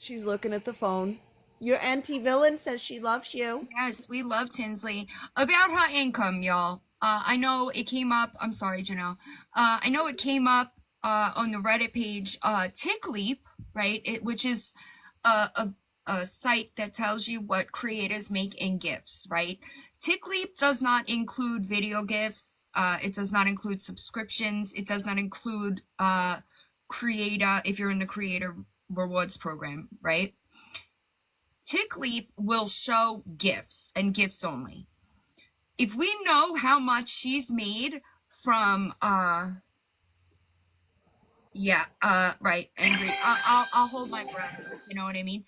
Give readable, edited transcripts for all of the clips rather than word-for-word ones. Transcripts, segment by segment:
She's looking at the phone. Your auntie villain says she loves you. Yes, we love Tinsley. About her income, y'all. I know it came up. I'm sorry, Janelle. I know it came up on the Reddit page. TickLeap, right? Which is a site that tells you what creators make in GIFs, right? TickLeap does not include video GIFs. It does not include subscriptions. It does not include creator if you're in the creator rewards program, right? TickLeap will show gifts and gifts only. If we know how much she's made from right, angry. I'll hold my breath. You know what I mean?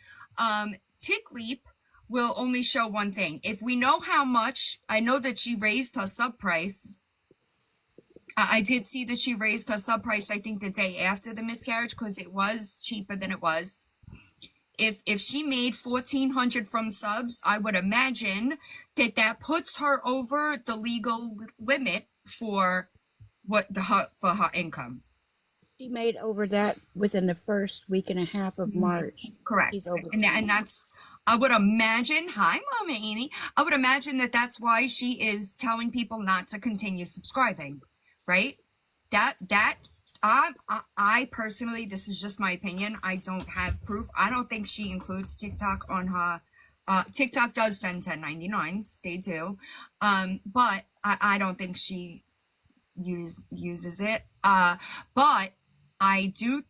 TickLeap will only show one thing. If we know how much, I know that she raised her sub price. I did see that she raised her sub price, I think the day after the miscarriage, because it was cheaper than it was. If she made 1,400 from subs, I would imagine that puts her over the legal limit for her income. She made over that within the first week and a half of March. Correct. And that's, I would imagine, hi, Mama Amy. I would imagine that that's why she is telling people not to continue subscribing, right? I personally, this is just my opinion. I don't have proof. I don't think she includes TikTok on her. TikTok does send 1099s. They do. But I don't think she uses it. But I do.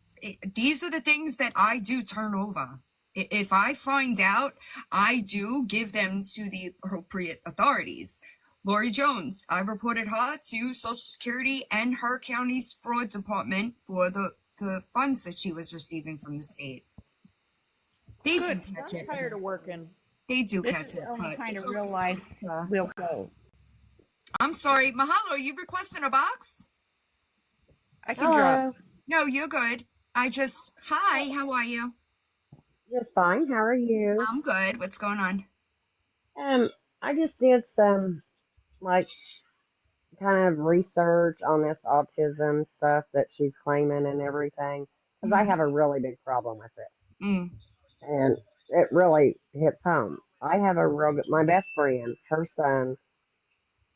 These are the things that I do turn over. If I find out, I do give them to the appropriate authorities. Lori Jones, I reported her to Social Security and her county's fraud department for the funds that she was receiving from the state. They Good. do catch I'm it. tired of working. They do This catch is it. the only But kind it's of real always- life will go. I'm sorry, Mahalo, are you requesting a box? I can drop. No, you're good. Hi, how are you? Just fine. How are you? I'm good. What's going on? I just did some like kind of research on this autism stuff that she's claiming and everything, because I have a really big problem with this, and it really hits home. I have a real good, my best friend, her son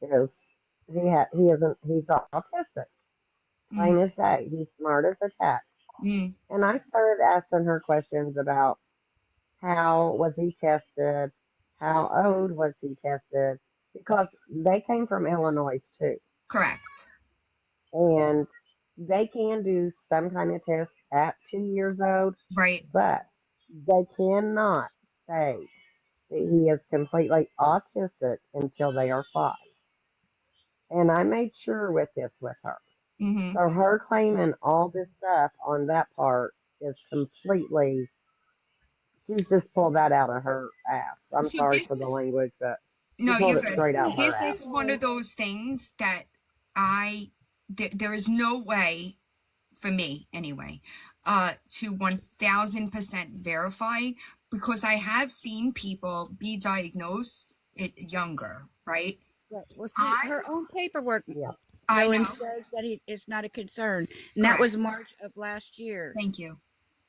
is he's autistic, plain as day. He's smart as a cat, and I started asking her questions about how was he tested, how old was he tested, because they came from Illinois too. Correct. And they can do some kind of test at 2 years old, Right. but they cannot say that he is completely autistic until they are 5. And I made sure with this with her. So her claiming all this stuff on that part is completely, she's just pulled that out of her ass. I'm So sorry this for the is- language, but No, she pulled you're it good. straight out her This ass. is one of those things that there is no way for me anyway, to 1000% verify, because I have seen people be diagnosed younger, right? Well, see, her own paperwork I know. says that it's not a concern. And that was March of last year. Thank you.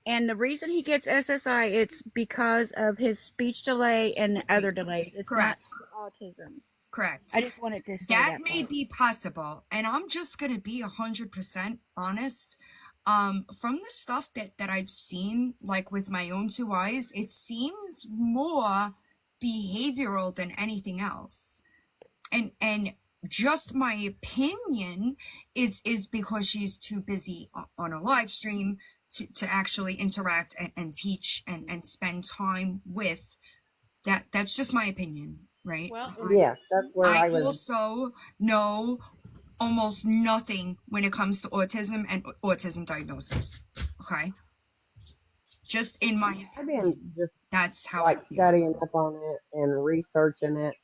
And the reason he gets SSI, it's because of his speech delay and other delays. It's Correct. not autism. Correct. I just wanted to say that that may part. be possible, and I'm just gonna be 100% honest. From the stuff that I've seen, like with my own 2 eyes, it seems more behavioral than anything else. And just my opinion is because she's too busy on a live stream to actually interact and teach and spend time with. That's just my opinion, right? Well, Yes, that's where I was. Also know almost nothing when it comes to autism and autism diagnosis. Okay, just in my I've been just that's how like I feel. studying up on it and researching it,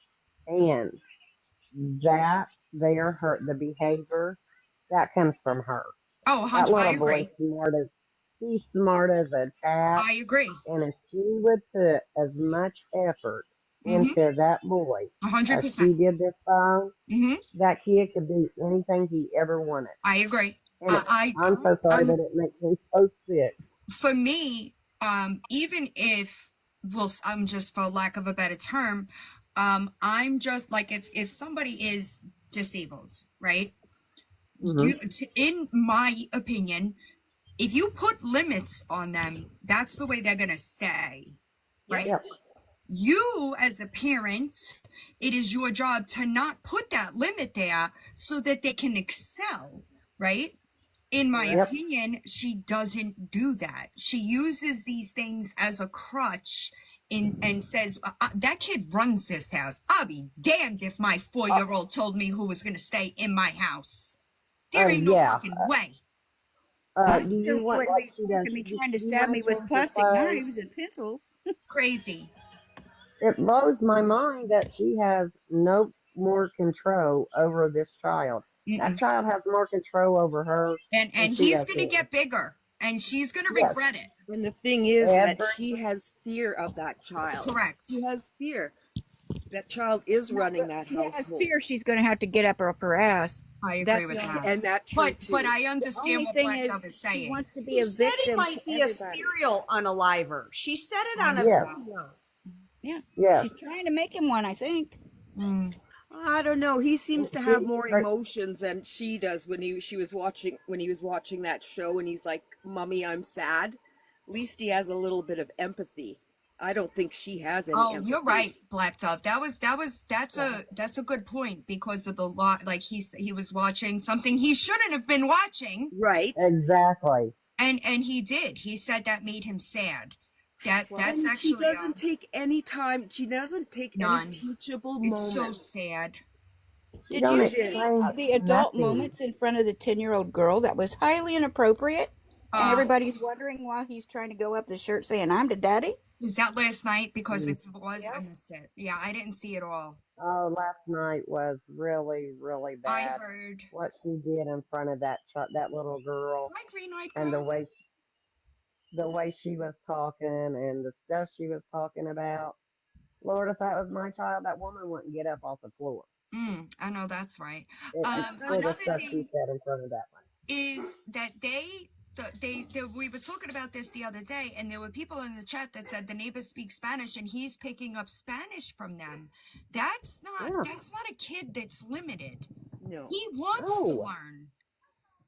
and that there her the behavior that comes from her. Oh, That 100. I little boy agree. he's smart as a tat, I agree. and if she would put as much effort into that boy as 100%. she did this phone, that kid could do anything he ever wanted. I agree. And I'm so sorry that it makes me so sick. For me, even if, well, I'm just, for lack of a better term, I'm just like, if somebody is disabled, right? Hmm. In my opinion, if you put limits on them, that's the way they're gonna stay, right? Yep. You, as a parent, it is your job to not put that limit there so that they can excel, right? In my Yep. opinion, she doesn't do that. She uses these things as a crutch and says, that kid runs this house. I'll be damned if my 4-year-old told me who was going to stay in my house. There ain't no Yeah. fucking way. My Do sister you want wouldn't like be she does? expecting me She, trying to she stab might me with change her plastic clothes. knives and pencils. Crazy. It blows my mind that she has no more control over this child. That Mm-mm. child has more control over her than And she he's does going to him. get bigger, and she's going to Yes. regret it. And the thing is that Every. she has fear of that child. Correct. She has fear. That child is No, running that she has household. fear she's going to have to get up off her ass. I agree That's with the only. that. And that true But too. I The understand only what thing Black is, Dove is she saying. wants to be She a said it victim might to be a everybody. serial unaliver. She said it I on a heard Yes. that. video. Yeah, Yes. she's trying to make him one, I think. Mm. I don't know. He seems to have She, more but emotions than she does when he was watching that show and he's like, "Mommy, I'm sad." At least he has a little bit of empathy. I don't think she has any Oh, you're empathy. right, Black Dove. That's a good point because of the lot. Like he was watching something he shouldn't have been watching, Right. exactly. and he did. He said that made him sad. That's And she actually doesn't take any time. She doesn't take any none. teachable It's so moments. sad. She Did don't you It see is. explain the adult nothing. moments in front of the 10-year-old girl? That was highly inappropriate. And Uh, everybody's wondering why he's trying to go up the shirt saying, I'm the daddy. is that last night? Because Mm. if it was, I Yeah. missed it. Yeah, I didn't see it all. Oh, last night was really, really I bad. heard. What she did in front of that little girl, My green-eyed and girl. the way she was talking and the stuff she was talking about. Lord, if that was my child, that woman wouldn't get up off the floor. I know that's right. For the Another stuff she thing said in front of that one. is that we were talking about this the other day, and there were people in the chat that said the neighbor speaks Spanish and he's picking up Spanish from them. Yeah. That's not a kid that's limited. No. He wants to No. learn.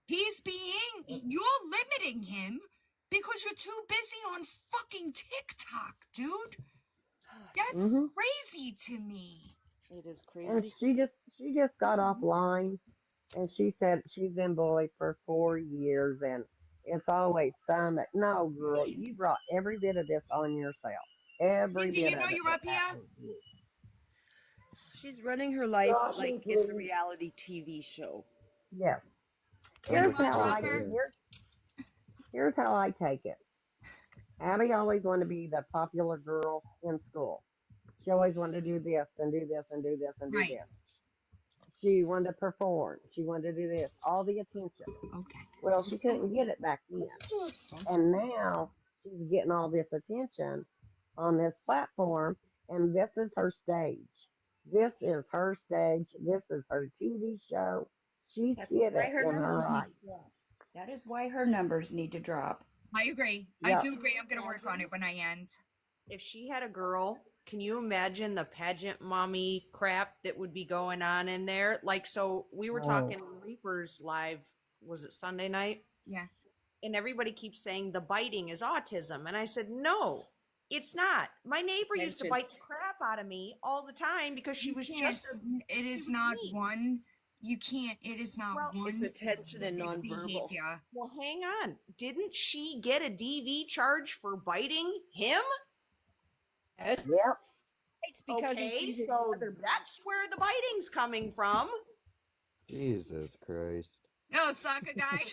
You're limiting him because you're too busy on fucking TikTok, dude. That's Hmm. crazy to me. It is And crazy. she just got offline, and she said she's been bullied for 4 years, and it's always some. No, girl, you brought every bit of this on yourself. Every Cindy, bit you know of it you're is up here? happening to you. She's running her life Girl, like she's it's a living. reality TV show. Yes. Pretty Here's much, how I Hooker. here's how I take it. Abby always wanted to be the popular girl in school. She always wanted to do this and do this and do this and do Right. this. She wanted to perform. She wanted to do this. All the attention. Okay. Well, she couldn't get it back then. And now she's getting all this attention on this platform, and this is her stage. This is her stage. This is her TV show. She's That's hit why it her in her numbers need right. to drop. That is why her numbers need to drop. I agree. I Yep. do agree. I'm going to work on it when I end. If she had a girl, can you imagine the pageant mommy crap that would be going on in there? Like, so we were Oh, talking Reapers live, was it Sunday night? Yeah. And everybody keeps saying the biting is autism. And I said, no, it's not. My neighbor used to Attention. bite the crap out of me all the time because she was just a It is was not mean. one. You can't. It is not Well, It's one attention and nonverbal. behavior. Well, hang on. Didn't she get a DV charge for biting him? Yes. yep. It's because he Okay, sees his so mother. that's where the biting's coming from. Jesus Christ. Oh, soccer guy.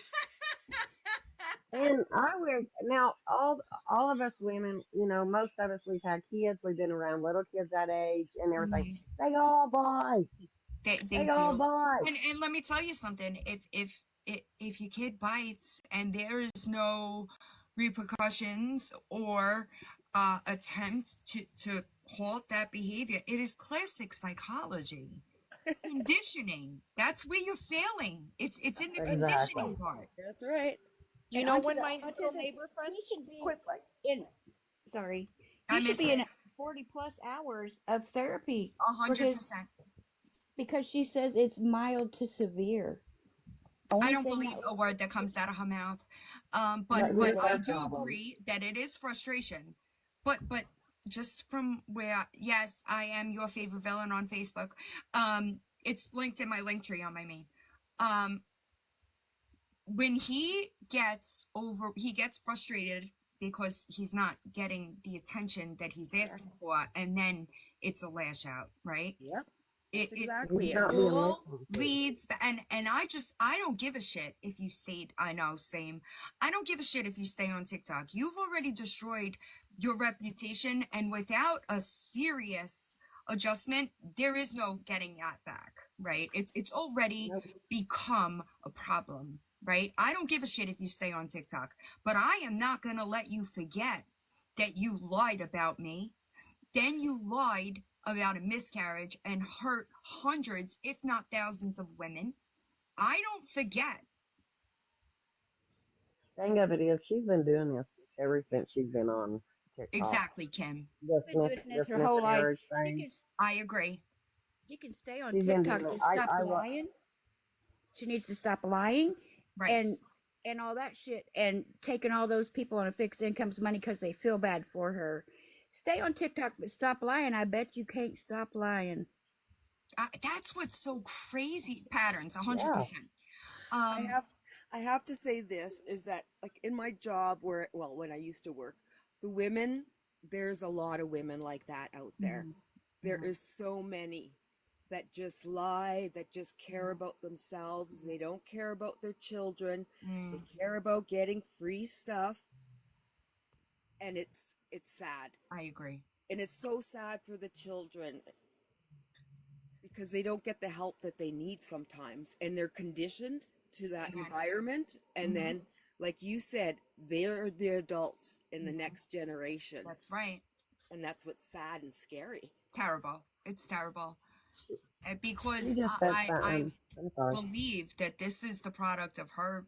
And I would now all of us women, most of us we've had kids, we've been around little kids that age and everything. Mhm. They all bite. They They all do. bite. And let me tell you something. If your kid bites and there is no repercussions or attempt to halt that behavior, it is classic psychology. Conditioning. That's where you're failing. It's in the Exactly. conditioning part. That's right. Do you And know onto when the my little autism, neighbor friend he should be quit? Like, in. Sorry, I he should missed be it. in 40+ hours of therapy for his 100%. because she says it's mild to severe. I Only don't thing believe a word that comes out of her mouth. But But here's I our do problem. agree that it is frustration. But just from where, yes, I am your favorite villain on Facebook. It's linked in my link tree on my main. When he gets frustrated because he's not getting the attention that he's asking for, and then it's a lash out, right? Yep. It That's it exactly He's it. not being all listened to. leads and I don't give a shit if you stayed. I know, same. I don't give a shit if you stay on TikTok. You've already destroyed your reputation, and without a serious adjustment, there is no getting that back, right? It's already Nope. become a problem, right? I don't give a shit if you stay on TikTok, but I am not gonna let you forget that you lied about me. Then you lied about a miscarriage and hurt hundreds, if not thousands of women. I don't forget. Thing of it is, she's been doing this ever since she's been on TikTok. Exactly, Kim. been doing this This her whole life. miscarriage She thing. can I agree. she can stay on She's been doing TikTok it. to stop I lying. She needs to stop lying Right. and all that shit and taking all those people on a fixed income's money because they feel bad for her. Stay on TikTok, but stop lying. I bet you can't stop lying. That's what's so crazy. Patterns, yeah. 100%. I have to say this is that like in my job when I used to work, the women, there's a lot of women like that out there. There is so many that just lie, that just care about themselves. They don't care about their children. They care about getting free stuff. And it's sad. I agree. And it's so sad for the children because they don't get the help that they need sometimes, and they're conditioned to that environment, and then like you said, they're the adults in the next generation, That's right. and that's what's sad and scary. Terrible. It's terrible. She Because just said I something. I'm sorry. believe that this is the product of her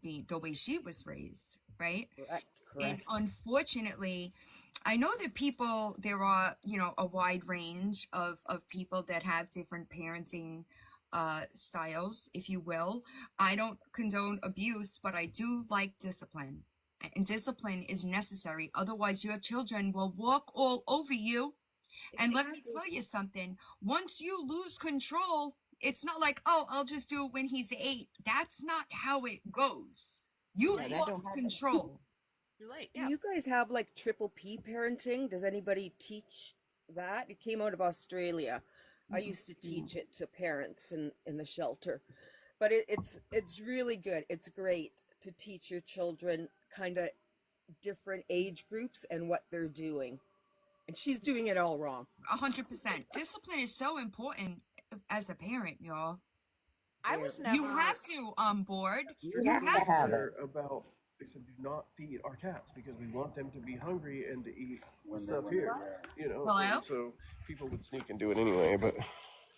being the way she was raised, right? Correct. And unfortunately, I know that there are, a wide range of people that have different parenting styles, if you will. I don't condone abuse, but I do like discipline. And discipline is necessary. Otherwise, your children will walk all over you. And let me tell you something. Once you lose control, it's not like, oh, I'll just do it when he's 8. That's not how it goes. You've Yeah, that don't lost happen. control. You're right. Do you guys have like triple P parenting? Does anybody teach that? It came out of Australia. I used to teach it to parents in the shelter, but it's really good. It's great to teach your children kind of different age groups and what they're doing. And she's doing it all wrong. 100%. Discipline is so important as a parent, y'all. I was You never. have to on board. You You have to have have to. it. About they said do not feed our cats because we want them to be hungry and to eat stuff here. Hello? And so people would sneak and do it anyway. But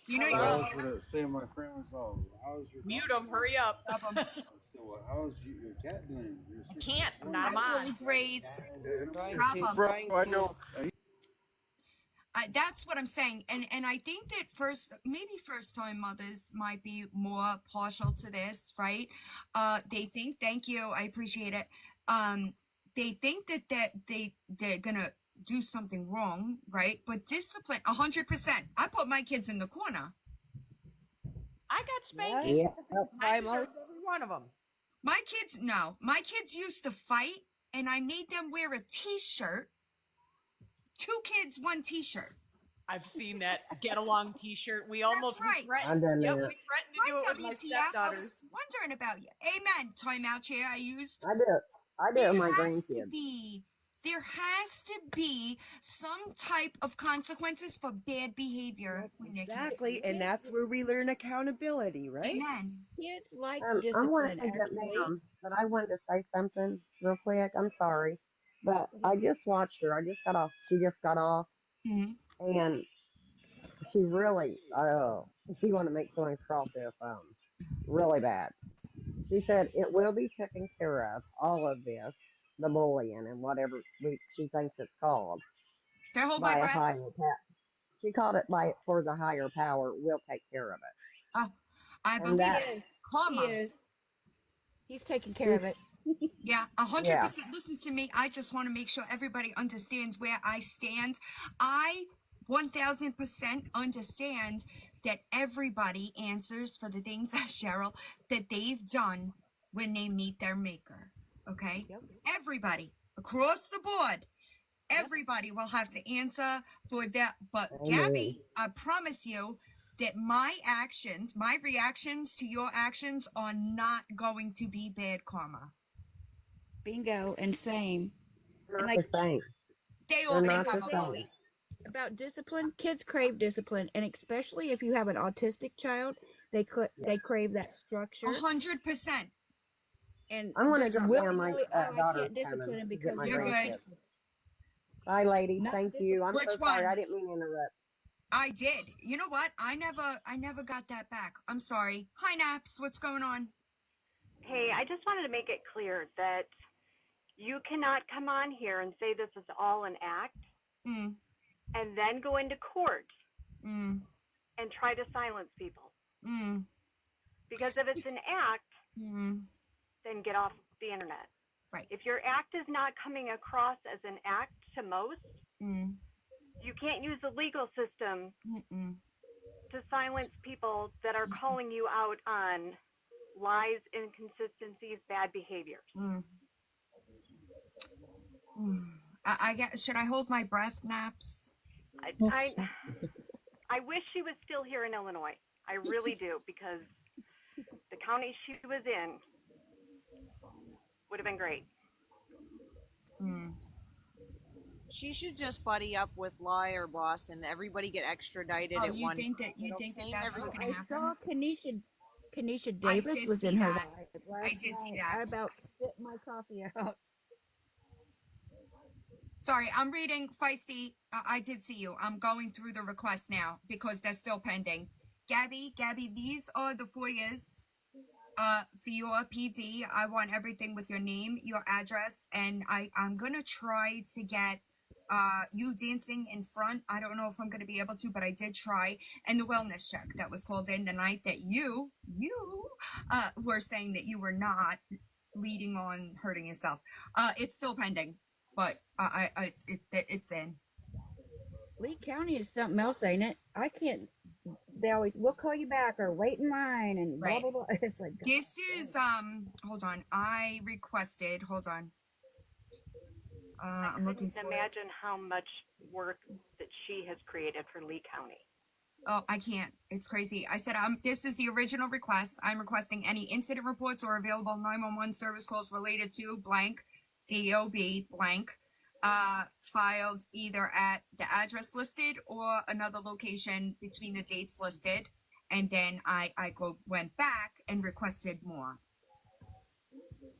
Do you know Hello? your I was gonna say my friend was all, how's your Mute dog him. Hurry up. doing?" I said, well, how's your cat doing? Your I sister can't. I'm cat?" not Hi, on. Lily Grace. Trying Drop to, 'em. bro, trying I to. know. That's what I'm saying, and I think that maybe first time mothers might be more partial to this, right? They think, thank you, I appreciate it. They think that they're gonna do something wrong, right? But discipline, 100%. I put my kids in the corner. I got spanking. Yeah. I deserve Timeouts. every one of them. My kids used to fight, and I made them wear a t-shirt. 2 kids, 1 t-shirt. I've seen that get along T-shirt. We almost right. I've done Yep, that. we threatened to do My it with my WTF, I stepdaughters. was wondering about you. Amen. Timeout chair I used. I do it. I do it with my grandkids. There has to be some type of consequences for bad behavior. when they're Exactly, and that's where we learn accountability, right? Amen. Kids like I want discipline, to take that actually. down, but I wanted to say something real quick. I'm sorry, but I just watched her. I just got off. She just got off, Mhm. and she really, she wanted to make someone cross their phone really bad. She said it will be taken care of, all of this, the bullying and whatever she thinks it's called, Can I hold my by a breath? higher power. She called it by for the higher power will take care of it. I And believe He that, it. is. He Karma. is. He's taking care she's, of it. Yeah, yeah, 100%. Listen to me. I just want to make sure everybody understands where I stand. I 1000% understand that everybody answers for the things, Cheryl, that they've done when they meet their maker. Okay? Yep. Everybody across the board. Everybody will have to answer for that. But amen. Gabi, I promise you that my actions, my reactions to your actions are not going to be bad karma. Bingo and same. They're And not like the same. They They're all like think I not was I'm the a saying same. bully. about discipline, kids crave discipline, and especially if you have an autistic child, Yeah. they crave that structure. 100%. And I'm going to just drop down. My willy-nilly, oh, I daughter's can't discipline coming him to get because my he's You're good. grandkids. autistic. Bye, ladies. Not Thank discipline. you. I'm Which so sorry. I one? didn't mean to interrupt. I did. You know what? I never got that back. I'm sorry. Hi, Naps. What's going on? Hey, I just wanted to make it clear that you cannot come on here and say this is all an act Mm, and then go into court mm, and try to silence people. mm, Because if it's an act, mm. then get off the internet. Right. If your act is not coming across as an act to most, Mm, you can't use the legal system mm-mm. to silence people that are calling you out on lies, inconsistencies, bad behaviors. Mm. Mm. I get. Should I hold my breath, Naps? I wish she was still here in Illinois. I really do, because the county she was in would have been great. Mm. She should just buddy up with Liar Boss and everybody get extradited Oh, at you one. think that It'll that's save not everyone. gonna I happen? saw Kanisha I Davis did was see in her that. live I last did see night. that. I about spit my coffee out. Sorry, I'm reading Feisty. I did see you. I'm going through the request now because they're still pending. Gabi, these are the FOIAs for your PD. I want everything with your name, your address, and I'm gonna try to get you dancing in front. I don't know if I'm gonna be able to, but I did try. And the wellness check that was called in the night that you were saying that you were not leading on hurting yourself. It's still pending, but it's in. Lee County is something else, ain't it? I can't. They always, we'll call you back or wait in line and blah Right. blah blah. It's like This is hold on. I requested. Hold on. I I'm looking couldn't for it. imagine how much work that she has created for Lee County. Oh, I can't. It's crazy. I said, this is the original request. I'm requesting any incident reports or available 911 service calls related to blank, DOB blank, filed either at the address listed or another location between the dates listed. And then I went back and requested more.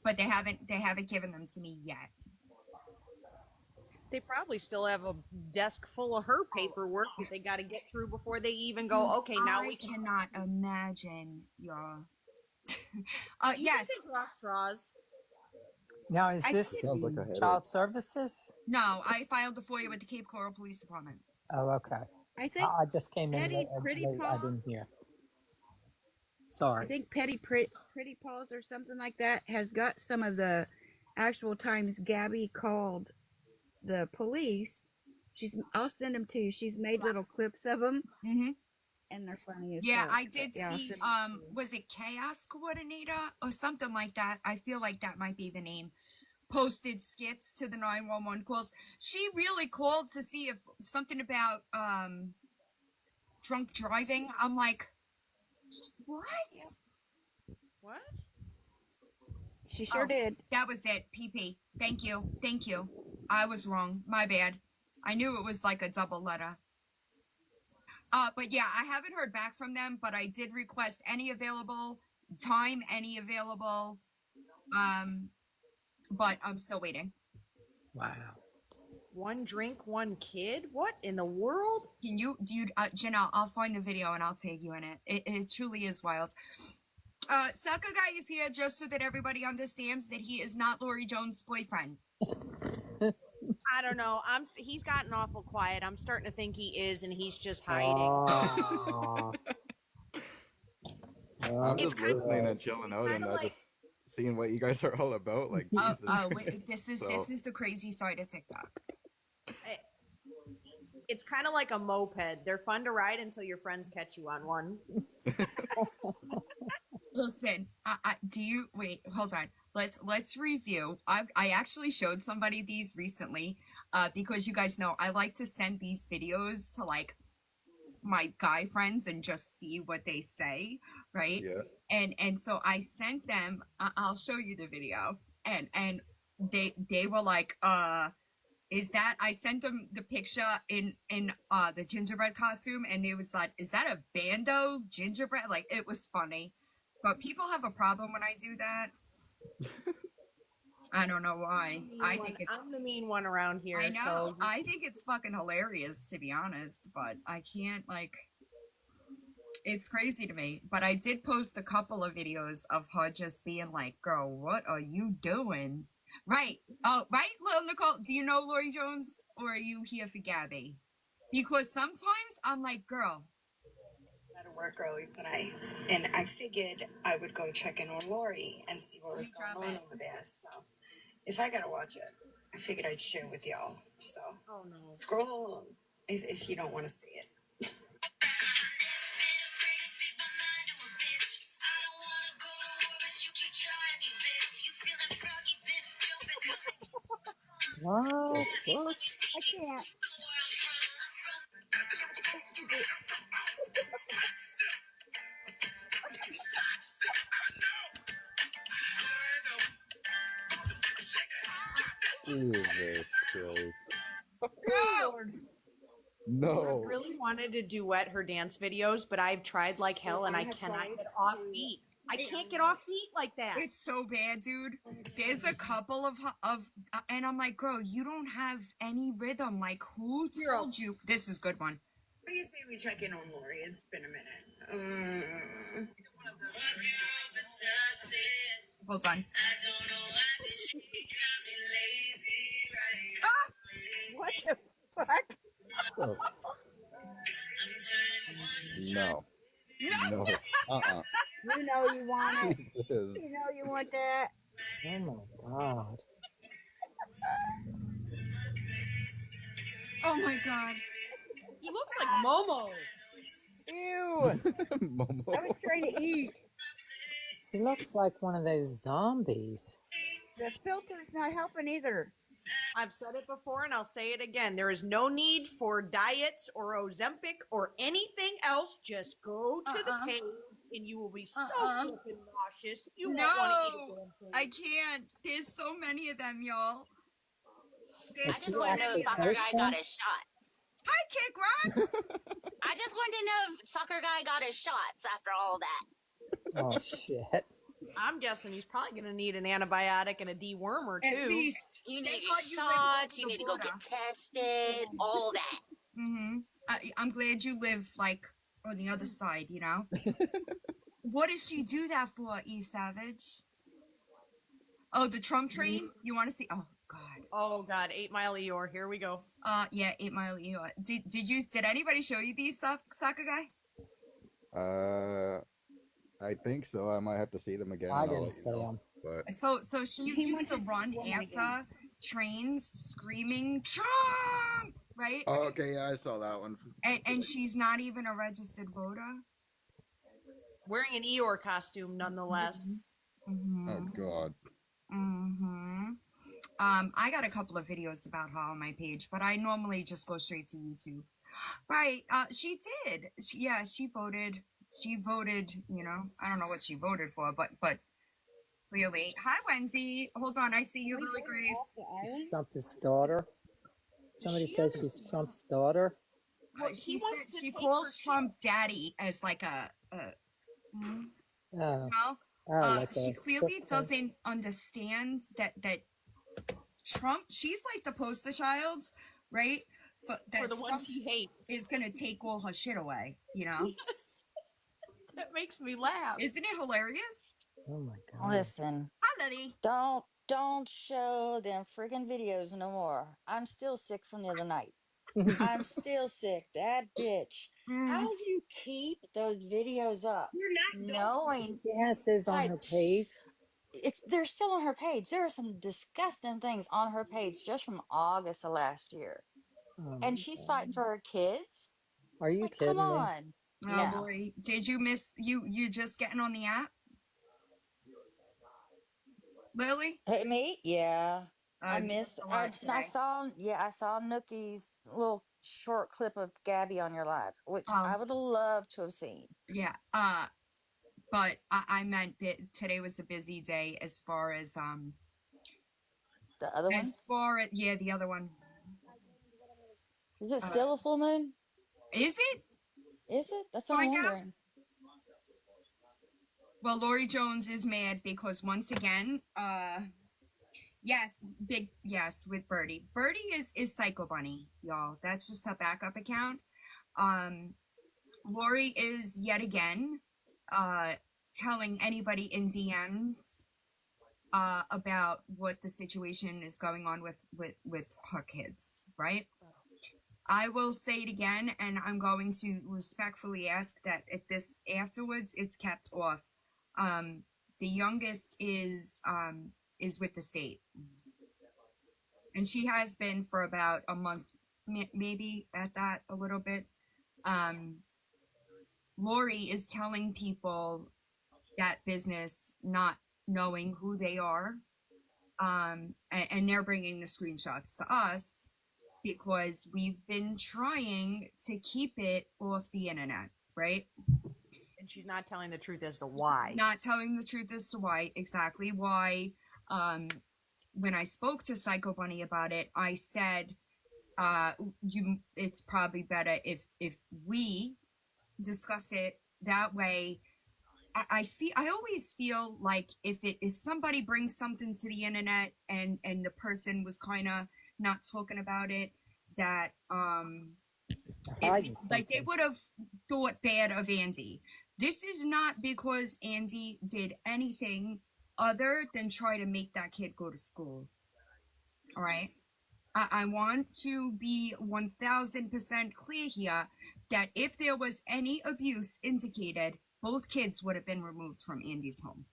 But they haven't given them to me yet. They probably still have a desk full of her paperwork that they got to get through before they even go, okay, now I we can. cannot imagine, y'all. You Yes. can draw straws. Now, is I this Sounds like a headache. child services? No, I filed the FOIA with the Cape Coral Police Department. Oh, okay. I think I just came in Petty late. Pretty I Paws. didn't hear. I Sorry. think Pretty Paws or something like that has got some of the actual times Gabby called the police. I'll send them to you. She's made little clips of them, Mm-hmm. and they're funny as Yeah, fuck. I did Yeah, I'll see, send 'em to you. was it Chaos Coordinator or something like that? I feel like that might be the name. Posted skits to the 911 calls. She really called to see if something about drunk driving. I'm like, what? What? She sure Oh. did. That was it. PP. Thank you. I was wrong. My bad. I knew it was like a double letter. But yeah, I haven't heard back from them, but I did request any available time, but I'm still waiting. Wow. One drink, one kid? What in the world? Can you, Jenna, I'll find the video and I'll tag you in it. It truly is wild. Sucker Guy is here just so that everybody understands that he is not Lori Jones' boyfriend. I don't know. He's gotten awful quiet. I'm starting to think he is, and he's just hiding. I'm It's just kind listening and chilling out, and like, just seeing what you guys are all about. Like, Jesus. Wait, this is the crazy side of TikTok. It's kind of like a moped. They're fun to ride until your friends catch you on one. Listen, do you wait? Hold on. Let's review. I actually showed somebody these recently, because you guys know I like to send these videos to like my guy friends and just see what they say, right? Yeah. And so I sent them. I'll show you the video, and they were like, is that, I sent them the picture in the gingerbread costume, and it was like, is that a bando gingerbread? Like, it was funny, but people have a problem when I do that. I don't know why. I'm the mean one around here. I know. So I think it's fucking hilarious, to be honest, but I can't, like, it's crazy to me. But I did post a couple of videos of her just being like, girl, what are you doing? Right. Oh, right, Lil Nicole. Do you know Lori Jones, or are you here for Gabby? Because sometimes I'm like, girl. Out of work early tonight, and I figured I would go check in on Lori and see what was going on over there. So, if I gotta watch it, I figured I'd share with y'all. So, oh no, scroll along if you don't want to see it. What? I can't. Jesus Christ. Lord. No. I really wanted to duet her dance videos, but I've tried like hell, and I cannot get off beat. I can't get off beat like that. It's so bad, dude. There's a couple of and I'm like, girl, you don't have any rhythm. Like, who told you? This is a good one. What do you say we check in on Lori? It's been a minute. Hold on. What the fuck? Oh. No. No. You know you want it. Jesus. You know you want that. Oh my God. Oh my God. He looks like Momo. Ew. Momo. I was trying to eat. He looks like one of those zombies. The filter's not helping either. I've said it before, and I'll say it again. There is no need for diets or Ozempic or anything else. Just go to the cave, and you will be so flippin' nauseous. You won't want to eat again. I can't. There's so many of them, y'all. I just want to know if Soccer Guy got his shots. Hi, Kick Rocks. I just wanted to know if Soccer Guy got his shots after all that. Oh, shit. I'm guessing he's probably going to need an antibiotic and a dewormer, too. At least. You need shots, you need to go get tested, all that. Mm-hmm. I'm glad you live, like, on the other side, you know? What does she do that for, E Savage? Oh, the Trump train? You want to see? Oh, God. Oh, God. 8 Mile Eeyore. Here we go. Yeah, 8 Mile Eeyore. Did anybody show you these, Soccer Guy? I think so. I might have to see them again. I didn't see them. But So she used to run after trains screaming, Trump! Right? oh, okay, yeah, I saw that one. And she's not even a registered voter? Wearing an Eeyore costume, nonetheless. Mm-hmm. Oh, God. Mm-hmm. I got a couple of videos about her on my page, but I normally just go straight to YouTube. Right, she did. She voted. She voted, you know, I don't know what she voted for, but clearly. Hi, Wendy. Hold on, I see you, Lily Grace. Is Trump's daughter? Somebody said she's Trump's daughter. She said she calls Trump daddy as like a Oh. Like she a clearly sister. doesn't understand that Trump, she's like the poster child, right? For the ones he hates. Is gonna take all her shit away, you know? Yes. That makes me laugh. Isn't it hilarious? Oh my god. Listen, Hi, Letty. don't show them friggin' videos no more. I'm still sick from the other night. I'm still sick. That bitch. How do you keep those videos up? You're not Knowing She has those on like her page. they're still on her page. There are some disgusting things on her page just from August of last year. Oh And my she's god. fighting for her kids. Are you Like, come kidding me? on. Oh, No. Lori, did you miss you just getting on the app? Lily? Hey, me? Yeah. I You missed. missed a lot I today. saw. Yeah, I saw Nookie's little short clip of Gabby on your live, which I Oh, would have loved to have seen. yeah. But I meant that today was a busy day as far as The other one? yeah, the other one. Is it Uh, still a full moon? is it? Is it? That's what I'm Find out. wondering. Well, Lori Jones is mad because once again, yes, with Birdie. Birdie is Psycho Bunny, y'all. That's just a backup account. Lori is yet again telling anybody in DMs about what the situation is going on with her kids, right? I will say it again, and I'm going to respectfully ask that if this afterwards it's kept off. The youngest is with the state, and she has been for about a month, maybe at that a little bit. Lori is telling people that business, not knowing who they are, and they're bringing the screenshots to us because we've been trying to keep it off the internet, right? And she's not telling the truth as to why. Not telling the truth as to why, exactly why. When I spoke to Psycho Bunny about it, I said, it's probably better if we discuss it that way. I always feel like if somebody brings something to the internet and the person was kind of not talking about it, that like they would have thought bad of Andy. This is not because Andy did anything other than try to make that kid go to school. All right. I want to be 1000% clear here that if there was any abuse indicated, both kids would have been removed from Andy's home.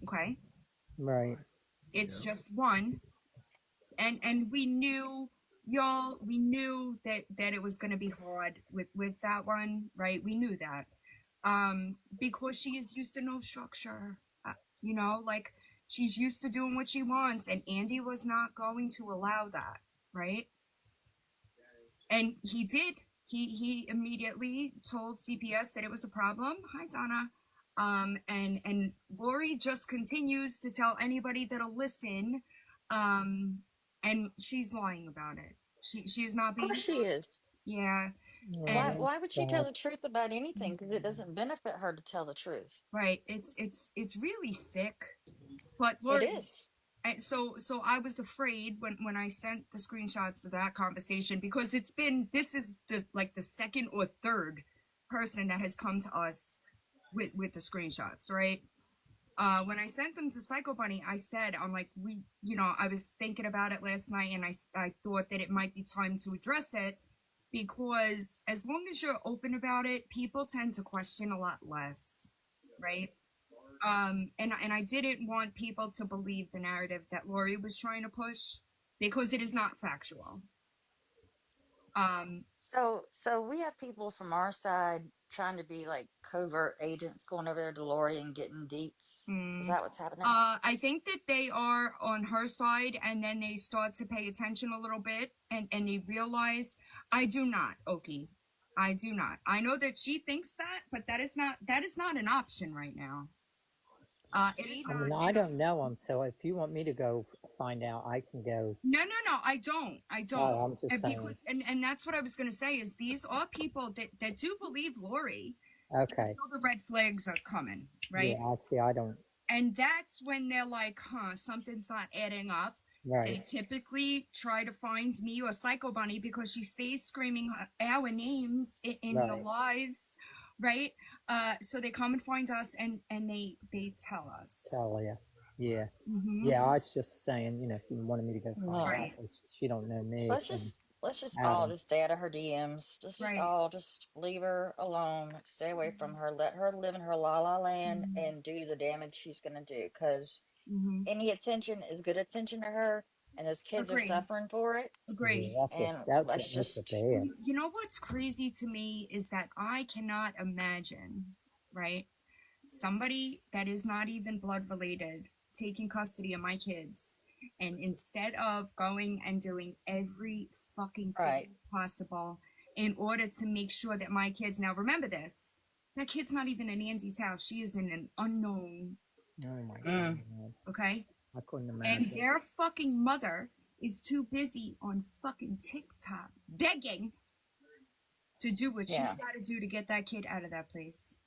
Okay? Right. It's just one. And we knew, y'all, we knew that it was going to be hard with that one, right? We knew that. Because she is used to no structure. Like she's used to doing what she wants, and Andy was not going to allow that, right? And he did. He immediately told CPS that it was a problem. Hi, Donna. And Lori just continues to tell anybody that'll listen. And she's lying about it. She is not being. Of course she is. Yeah. Why would she tell the truth about anything? Because it doesn't benefit her to tell the truth. Right. It's really sick. But Lori, it is. And so I was afraid when I sent the screenshots of that conversation, because this is the second or third person that has come to us with the screenshots, right? When I sent them to Psycho Bunny, I said, I'm like, I was thinking about it last night, and I thought that it might be time to address it, because as long as you're open about it, people tend to question a lot less, right? And I didn't want people to believe the narrative that Lori was trying to push, because it is not factual. So we have people from our side trying to be like covert agents going over there to Lori and getting deets. Is that what's happening? I think that they are on her side, and then they start to pay attention a little bit, and they realize, I do not, Oki. I do not. I know that she thinks that, but that is not an option right now. I mean, I don't know them, so if you want me to go find out, I can go. No, I don't. Oh, I'm just saying. Because, and that's what I was going to say, is these are people that do believe Lori. Okay. The red flags are coming, right? Yeah, I see. I don't. And that's when they're like, something's not adding up. Right. They typically try to find me or Psycho Bunny because she stays screaming our names in Right. the lives, right? So they come and find us, and they tell us. Tell you. Yeah. Mm-hmm. Yeah, I was just saying, if you wanted me to go find out, Right. she don't know me Let's from just all Adam. just stay out of her DMs. Just Right. all just leave her alone. Stay away from her. Let her live in her la la land Mm-hmm. and do the damage she's gonna do. Because Mm-hmm. any attention is good attention to her, and those kids are Agree. suffering for it. Agree. Yeah, And that's let's what makes it just bad. You know what's crazy to me is that I cannot imagine, right? Somebody that is not even blood related taking custody of my kids, and instead of going and doing every fucking thing right. possible in order to make sure that my kids, now remember this, that kid's not even in Angie's house. She is in an unknown, Oh my Mm. God. okay? I couldn't And imagine. their fucking mother is too busy on fucking TikTok begging to do what Yeah. she's got to do to get that kid out of that place.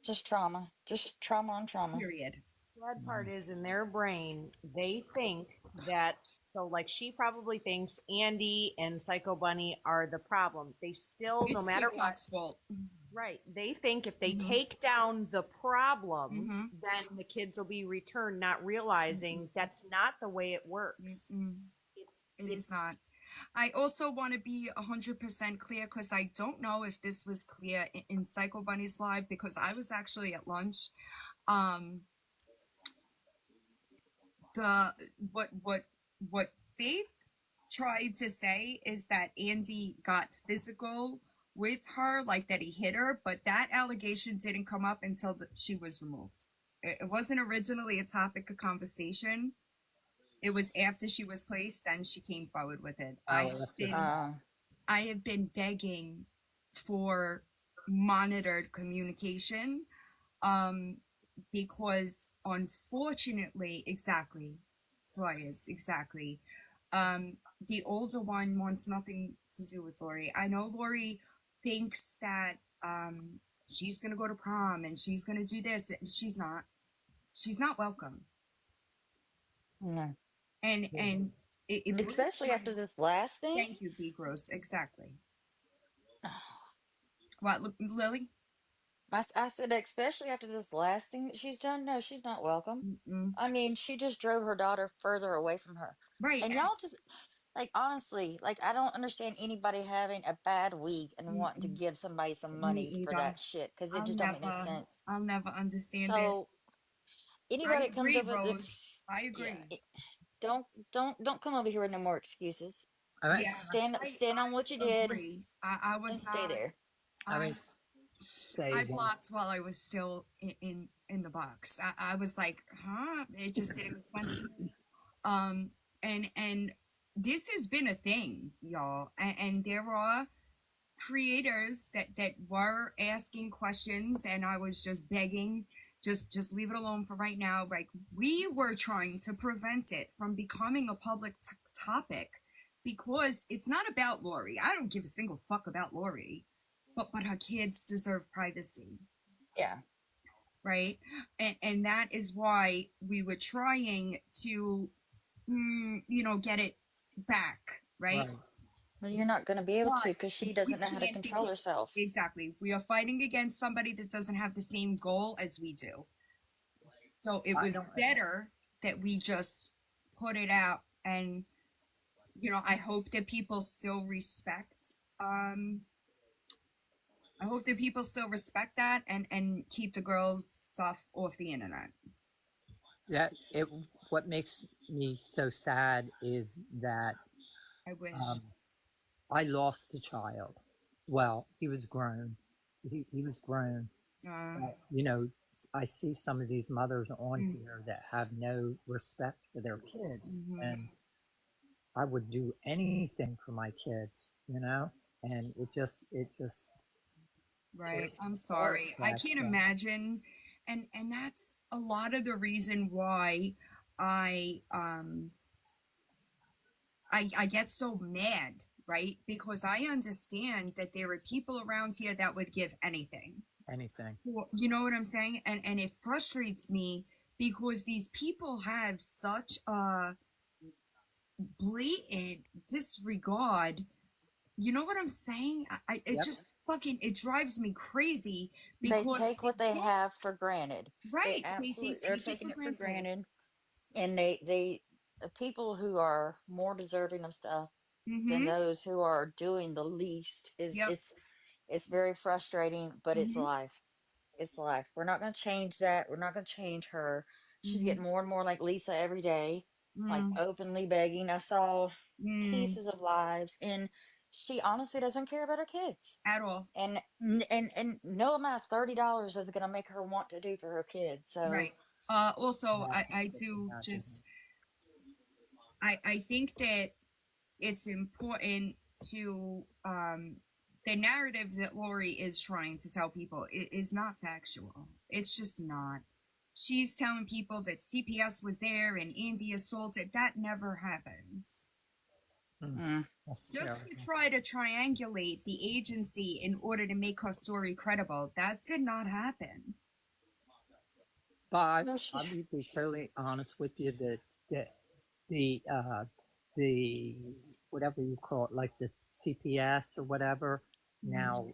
Just trauma. Just trauma on trauma. Period. Sad part is, in their brain, they think that, so like she probably thinks Andy and Psycho Bunny are the problem. They still, no It's matter what, TikTok's fault. right? They think if they Mhm. take down the problem, Mhm. then the kids will be returned, not realizing that's not the way it works. Mm-mm. It It's is not. I also want to be 100% clear, because I don't know if this was clear in Psycho Bunny's live, because I was actually at lunch. What Faith tried to say is that Andy got physical with her, like that he hit her, but that allegation didn't come up until she was removed. It wasn't originally a topic of conversation. It was after she was placed, then she came forward with it. I have been begging for monitored communication, because unfortunately, exactly, Flores, exactly. The older one wants nothing to do with Lori. I know Lori thinks that she's gonna go to prom and she's gonna do this, and she's not. She's not welcome. No. And it breaks Especially my after this last thing. Thank you, B Gross. Exactly. What, Lily? I said, especially after this last thing that she's done. No, she's not welcome. Mm-mm. I mean, she just drove her daughter further away from her. Right. And y'all just, like, honestly, like, I don't understand anybody having a bad week and wanting to give somebody some Me money for either. that shit, because it just don't make any sense. I'll never understand it. So I anybody that comes agree, over, Rose. I agree. yeah, don't come over here with no more excuses. All right. Yeah, Stand on what you did agree. I was and stay not. there. I I blocked while I was still in the box. I was like, huh? It just didn't make sense to me. And this has been a thing, y'all. And there are creators that were asking questions, and I was just begging, just leave it alone for right now. Like, we were trying to prevent it from becoming a public topic, because it's not about Lori. I don't give a single fuck about Lori, but her kids deserve privacy. Yeah. Right. And that is why we were trying to get it back, right? Well, you're not going to be able to, because she we doesn't know how to can't, control because- herself. Exactly. We are fighting against somebody that doesn't have the same goal as we do. So it was better that we just put it out, and I hope that people still respect that, and keep the girls' stuff off the internet. What makes me so sad is that I wish I lost a child. Well, he was grown. He was grown. But, I see some of these mothers on here that have no respect for their kids, and I would do anything for my kids, and it just right. I'm sorry. I can't imagine, and that's a lot of the reason why I get so mad, right? Because I understand that there are people around here that would give anything. You know what I'm saying? And it frustrates me, because these people have such a blatant disregard. You know what I'm saying? It just fucking, it drives me crazy They because take what they yeah, have for granted. They right. They absolutely, they're take it taking for it for granted. granted. And the people who are more deserving of stuff than Mm-hmm. those who are doing the least is Yep. it's very frustrating, but it's Mm-hmm. life. It's life. We're not going to change that. We're not going to change her. She's Mm-hmm. getting more and more like Lisa every day, like Mm. openly begging. I saw Mm. pieces of lives, and she honestly doesn't care about her kids. At all. And no amount of $30 is going to make her want to do for her kids. So Right. Also, Yeah, I just do imagine. just, I think that it's important to, the narrative that Lori is trying to tell people is not factual. It's just not. She's telling people that CPS was there and Andy assaulted. That never happened. That's Just terrible. to try to triangulate the agency in order to make her story credible, that did not happen. But no, I will be totally honest with you that that the the whatever you call it, like the CPS or whatever. Now,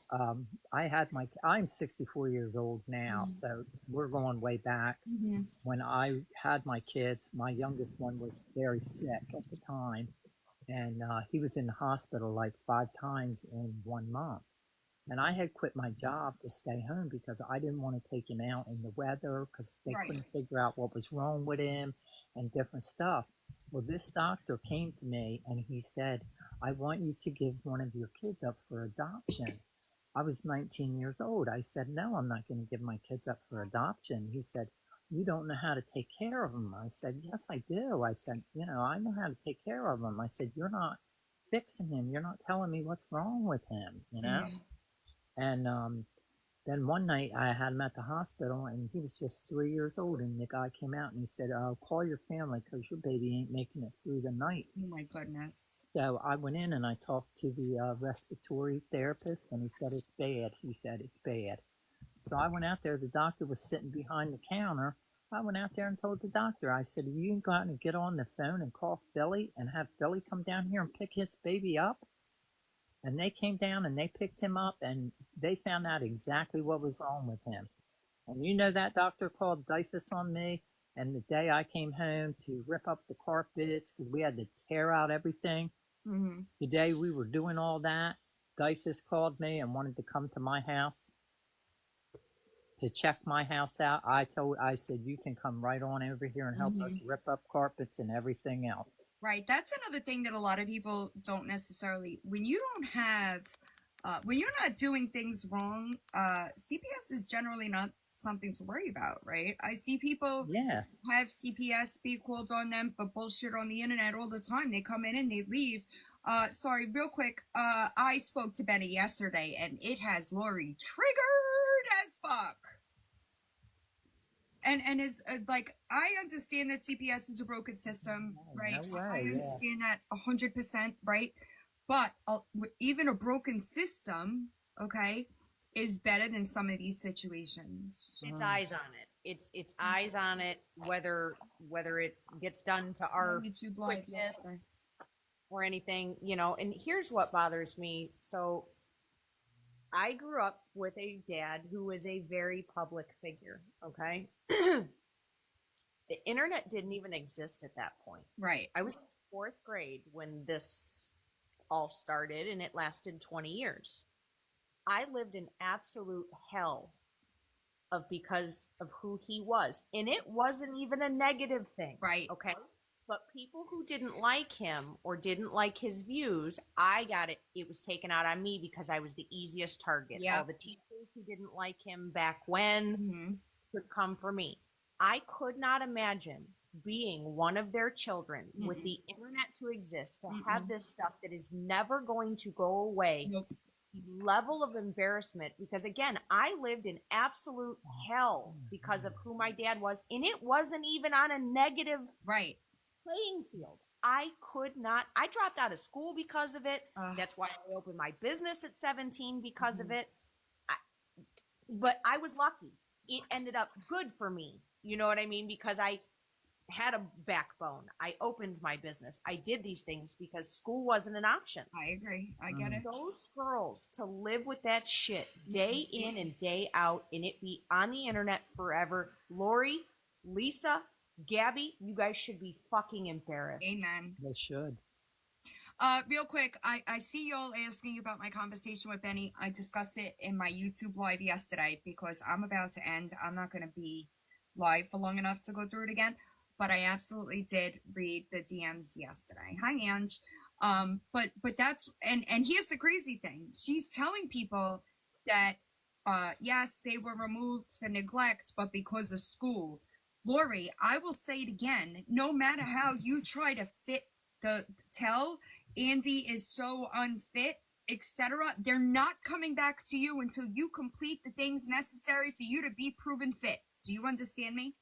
I'm 64 years old now, so we're going way back. Mm-hmm. When I had my kids, my youngest one was very sick at the time, and he was in the hospital like 5 times in 1 month. And I had quit my job to stay home because I didn't want to take him out in the weather because they Right. couldn't figure out what was wrong with him and different stuff. Well, this doctor came to me and he said, I want you to give one of your kids up for adoption. I was 19 years old. I said, no, I'm not going to give my kids up for adoption. He said, you don't know how to take care of them. I said, yes, I do. I said, I know how to take care of them. I said, you're not fixing him. You're not telling me what's wrong with him. And then one night I had him at the hospital and he was just 3 years old. And the guy came out and he said, call your family because your baby ain't making it through the night. Oh my goodness. So I went in and I talked to the respiratory therapist and he said, it's bad. He said, it's bad. So I went out there. The doctor was sitting behind the counter. I went out there and told the doctor, I said, you can go out and get on the phone and call Philly and have Philly come down here and pick his baby up. And they came down and they picked him up and they found out exactly what was wrong with him. And that doctor called DIFUS on me. And the day I came home to rip up the carpets because we had to tear out everything, the day we were doing all that, DIFUS called me and wanted to come to my house to check my house out. I said, you can come right on over here and help us rip up carpets and everything else. Right. That's another thing that a lot of people don't necessarily, when you don't have, when you're not doing things wrong, CPS is generally not something to worry about, right? I see people have CPS be called on them for bullshit on the internet all the time. They come in and they leave. Sorry, real quick. I spoke to Benny yesterday and it has Lori triggered as fuck. And is like, I understand that CPS is a broken system, right? No way, I understand that 100%, right? But even a broken system, okay, is better than some of these situations. It's eyes on it. It's eyes on it. Whether it gets done to our YouTube live quickness yesterday or anything, And here's what bothers me. So I grew up with a dad who was a very public figure, okay? The internet didn't even exist at that point. Right. I was in 4th grade when this all started, and it lasted 20 years. I lived in absolute hell because of who he was. And it wasn't even a negative thing. Right. Okay? But people who didn't like him or didn't like his views, I got it. It was taken out on me because I was the easiest target. Yep. All the teachers who didn't like him back when could come for me. I could not imagine being one of their children with the internet to exist, to have this stuff that is never going to go away. Nope. The level of embarrassment, because again, I lived in absolute hell because of who my dad was, and it wasn't even on a negative playing field. I could not. I dropped out of school because of it. That's why I opened my business at 17 because of it. But I was lucky. It ended up good for me. You know what I mean? Because I had a backbone. I opened my business. I did these things because school wasn't an option. I agree. I get it. Those girls to live with that shit day in and day out and it be on the internet forever. Lori, Lisa, Gabby, you guys should be fucking embarrassed. Amen. They should. Real quick, I see y'all asking about my conversation with Benny. I discussed it in my YouTube live yesterday because I'm about to end. I'm not going to be live for long enough to go through it again, but I absolutely did read the DMs yesterday. Hi, Ange. But that's, and here's the crazy thing. She's telling people that, yes, they were removed for neglect, but because of school. Lori, I will say it again. No matter how you try to tell Andy is so unfit, etc., they're not coming back to you until you complete the things necessary for you to be proven fit. Do you understand me?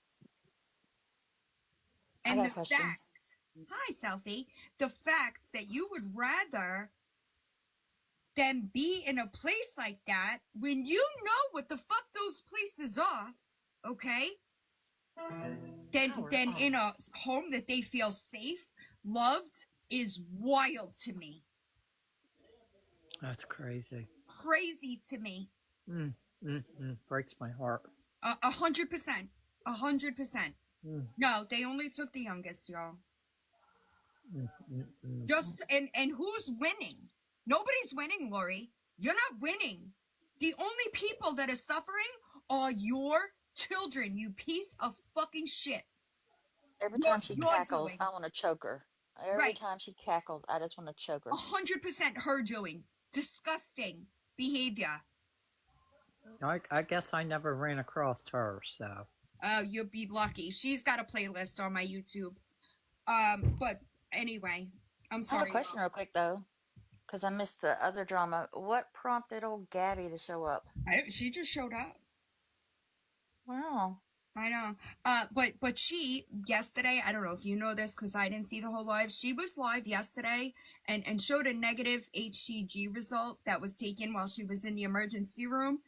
And the fact, hi, Selfie, the fact that you would rather than be in a place like that when you know what the fuck those places are, okay? Than in a home that they feel safe, loved, is wild to me. That's crazy. Crazy to me. Breaks my heart. 100%. 100%. No, they only took the youngest, y'all. Just and who's winning? Nobody's winning, Lori. You're not winning. The only people that are suffering are your children, you piece of fucking shit. Every time she cackles, I want to choke her. Every time she cackled, I just want to choke her. 100% her doing. Disgusting behavior. I guess I never ran across her, so. You'll be lucky. She's got a playlist on my YouTube. But anyway, I'm sorry. I have a question real quick, though, because I missed the other drama. What prompted old Gabby to show up? She just showed up. Wow. I know. But she, yesterday, I don't know if you know this because I didn't see the whole live. She was live yesterday and showed a negative HCG result that was taken while she was in the emergency room.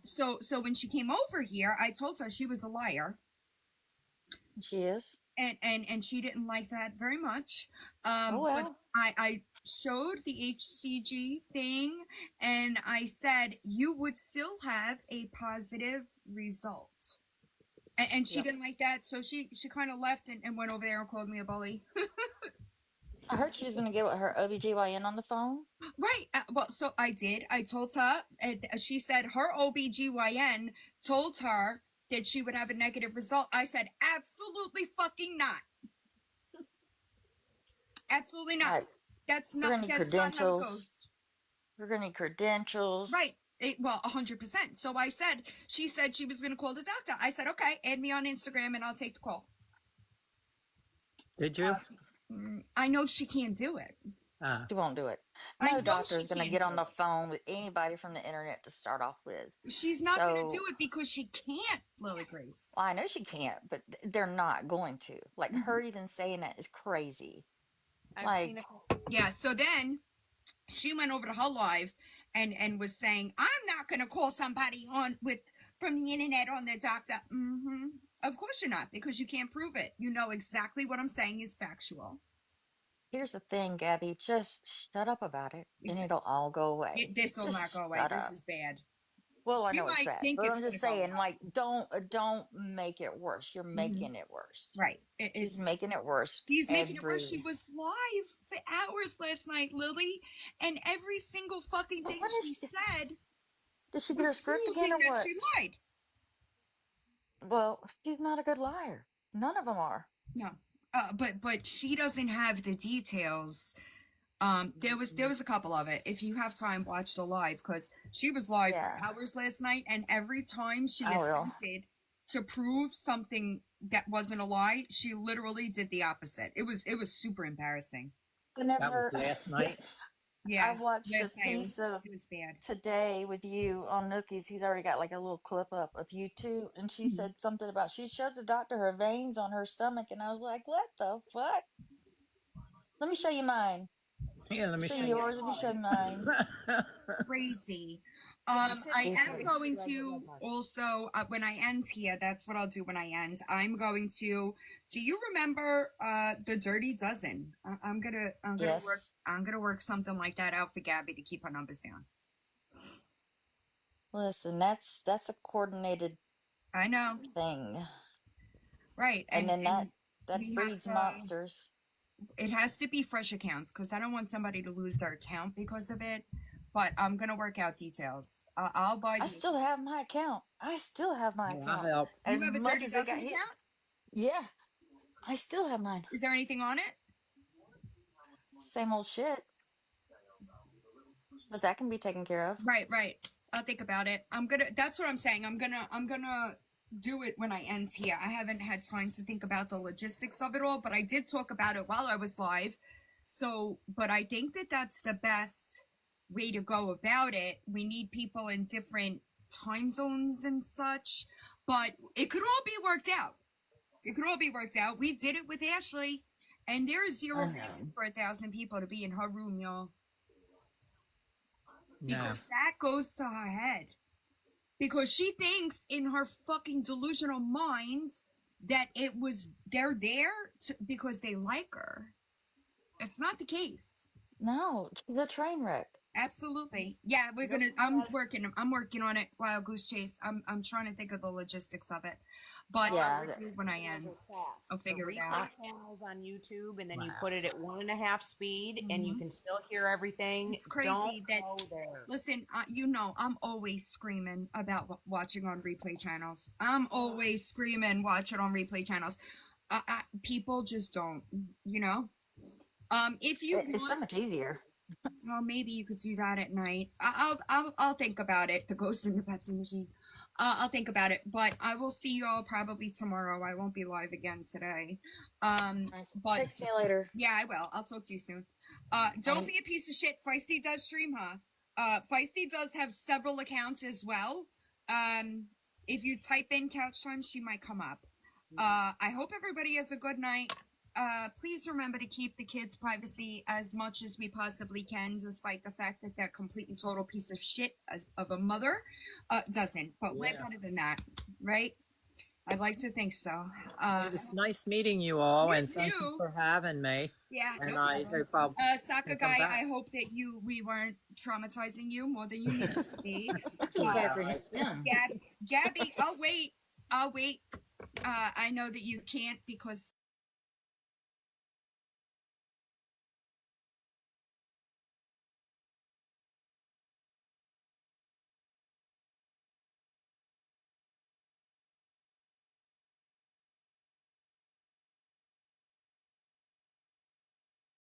So when she came over here, I told her she was a liar. She is. And she didn't like that very much. But I showed the HCG thing and I said you would still have a positive result. And she didn't like that, so she kind of left and went over there and called me a bully. I heard she was going to get with her OBGYN on the phone. Right. Well, so I did. I told her, and she said her OBGYN told her that she would have a negative result. I said, absolutely fucking not. Absolutely not. Right. That's We're not, going to need that's not how it credentials. goes. We're going to need credentials. Right. Well, 100%. So I said, she said she was going to call the doctor. I said, okay, add me on Instagram and I'll take the call. Did you? I know she can't do it. She won't do it. No doctor is going to get on the phone with anybody from the internet to start off with. She's not going to do it because she can't, Lily Grace. Well, I know she can't, but they're not going to. Like, her even saying that is crazy. Yeah, so then she went over to her live and was saying, I'm not going to call somebody from the internet on the doctor. Of course you're not, because you can't prove it. You know exactly what I'm saying is factual. Here's the thing, Gabby. Just shut up about it, and it'll all go away. This will not go away. This is bad. Well, I know it's bad, but I'm just saying, like, don't make it worse. You're making it worse. Right. She's making it worse. She's making it worse. She was live for hours last night, Lily, and every single fucking thing she said. Did she get her script again or what? She lied. Well, she's not a good liar. None of them are. No. But she doesn't have the details. There was a couple of it. If you have time, watch the live because she was live for hours last night, and every time she attempted to prove something that wasn't a lie, she literally did the opposite. It was super embarrassing. That was last night. Yeah, I watched a piece of it was bad. Today with you on Nookies. He's already got like a little clip up of you two, and she said something about she showed the doctor her veins on her stomach, and I was like, "What the fuck?" Let me show you mine. Yeah, let me show you yours if you show mine. Crazy. I am going to also when I end here. That's what I'll do when I end. I'm going to. Do you remember the Dirty Dozen? I'm gonna work. Yes. I'm gonna work something like that out for Gabby to keep her numbers down. Listen, that's a coordinated I know, thing. right? And then that we have breeds to. monsters. It has to be fresh accounts because I don't want somebody to lose their account because of it. But I'm gonna work out details. I'll buy. I still have my account. I still have my Yeah, account. I'll help. You As have a much Dirty as it got Dozen hit. account? Yeah. I still have mine. Is there anything on it? Same old shit. But that can be taken care of. Right. I'll think about it. That's what I'm saying. I'm gonna do it when I end here. I haven't had time to think about the logistics of it all, but I did talk about it while I was live. So, but I think that that's the best way to go about it. We need people in different time zones and such, but it could all be worked out. It could all be worked out. We did it with Ashley, and there is zero reason for 1,000 people to be in her room, y'all. Because that goes to her head. Because she thinks in her fucking delusional mind that they're there because they like her. It's not the case. No, she's a train wreck. Absolutely. Yeah, I'm working on it, Wild Goose Chase. I'm trying to think of the logistics of it. But Yeah, I'll do when I end. I'll figure it replay out. channels on YouTube, and then you put it at 1.5 speed, and you can still hear everything. It's crazy Don't that. go there. Listen, I'm always screaming about watching on replay channels. I'm always screaming watch it on replay channels. People just don't, you know. If you It's so much easier. well, maybe you could do that at night. I'll think about it. The ghost in the Pepsi machine. I'll think about it, but I will see you all probably tomorrow. I won't be live again today. But Text me later. yeah, I will. I'll talk to you soon. Don't be a piece of shit. Feisty does stream, huh? Feisty does have several accounts as well. If you type in couch time, she might come up. I hope everybody has a good night. Please remember to keep the kids' privacy as much as we possibly can, despite the fact that that complete and total piece of shit of a mother doesn't. But we're better than that, right? I'd like to think so. It's nice meeting you all, you and thank too. you for having me. Yeah, and no I problem. hope I'll Soccer come guy, back. I hope that we weren't traumatizing you more than you needed to be. Yeah. Gabby, I'll wait. I know that you can't because